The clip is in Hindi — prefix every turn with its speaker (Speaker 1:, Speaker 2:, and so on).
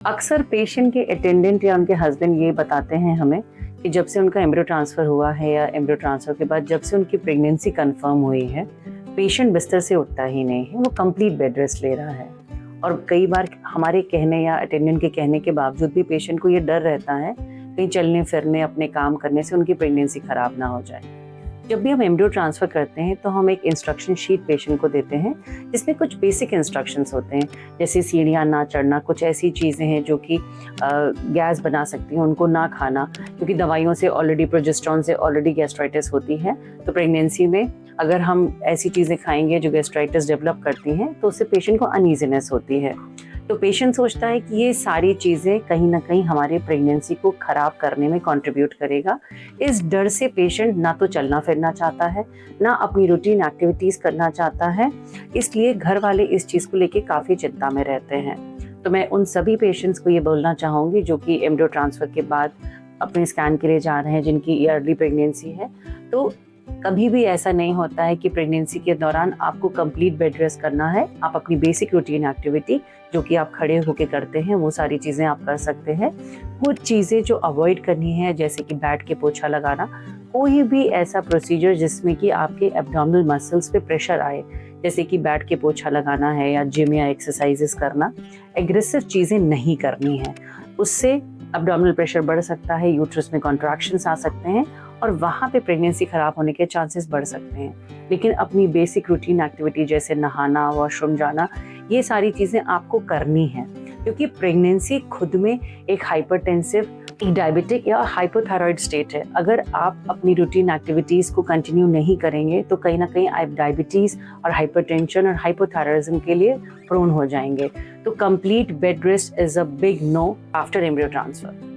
Speaker 1: अक्सर पेशेंट के अटेंडेंट या उनके हस्बैंड ये बताते हैं हमें कि जब से उनका एम्ब्रियो ट्रांसफ़र हुआ है या एम्ब्रियो ट्रांसफ़र के बाद जब से उनकी प्रेगनेंसी कंफर्म हुई है, पेशेंट बिस्तर से उठता ही नहीं है, वो कंप्लीट बेड रेस्ट ले रहा है। और कई बार हमारे कहने या अटेंडेंट के कहने के बावजूद भी पेशेंट को ये डर रहता है कहीं चलने फिरने अपने काम करने से उनकी प्रेगनेंसी ख़राब ना हो जाए। जब भी हम एम्ब्रियो ट्रांसफ़र करते हैं तो हम एक इंस्ट्रक्शन शीट पेशेंट को देते हैं जिसमें कुछ बेसिक इंस्ट्रक्शंस होते हैं, जैसे सीढ़ियाँ ना चढ़ना, कुछ ऐसी चीज़ें हैं जो कि गैस बना सकती हैं, उनको ना खाना, क्योंकि दवाइयों से ऑलरेडी प्रोजेस्टेरोन से ऑलरेडी गैस्ट्राइटिस होती है। तो प्रेगनेंसी में अगर हम ऐसी चीज़ें खाएंगे जो गैस्ट्राइटिस डेवलप करती हैं तो उससे पेशेंट को अनईजीनेस होती है। तो पेशेंट सोचता है कि ये सारी चीज़ें कहीं ना कहीं हमारे प्रेगनेंसी को ख़राब करने में कंट्रीब्यूट करेगा। इस डर से पेशेंट ना तो चलना फिरना चाहता है, ना अपनी रूटीन एक्टिविटीज़ करना चाहता है, इसलिए घर वाले इस चीज़ को लेके काफ़ी चिंता में रहते हैं। तो मैं उन सभी पेशेंट्स को ये बोलना चाहूँगी जो कि एम्ब्रियो ट्रांसफ़र के बाद अपने स्कैन के लिए जा रहे हैं, जिनकी अर्ली प्रेगनेंसी है, तो कभी भी ऐसा नहीं होता है कि प्रेगनेंसी के दौरान आपको कंप्लीट बेड रेस्ट करना है। आप अपनी बेसिक रूटीन एक्टिविटी जो कि आप खड़े होकर करते हैं वो सारी चीज़ें आप कर सकते हैं। कुछ चीज़ें जो अवॉइड करनी है, जैसे कि बैठ के पोछा लगाना, कोई भी ऐसा प्रोसीजर जिसमें कि आपके एब्डोमिनल मसल्स पे प्रेशर आए, जैसे कि बैठ के पोछा लगाना है या जिम या एक्सरसाइजेस करना, एग्रेसिव चीज़ें नहीं करनी है। उससे एब्डोमिनल प्रेशर बढ़ सकता है, यूट्रस में कॉन्ट्रैक्शंस आ सकते हैं और वहाँ पे प्रेगनेंसी ख़राब होने के चांसेस बढ़ सकते हैं। लेकिन अपनी बेसिक रूटीन एक्टिविटी जैसे नहाना, वॉशरूम जाना, ये सारी चीज़ें आपको करनी हैं, क्योंकि प्रेगनेंसी खुद में एक हाइपरटेंसिव, डायबिटिक या हाइपोथायराइड स्टेट है। अगर आप अपनी रूटीन एक्टिविटीज़ को कंटिन्यू नहीं करेंगे तो कहीं ना कहीं आप डायबिटीज़ और हाइपरटेंशन और हाइपोथायराइडिज्म के लिए प्रोन हो जाएंगे। तो complete bed rest is a big know after embryo transfer.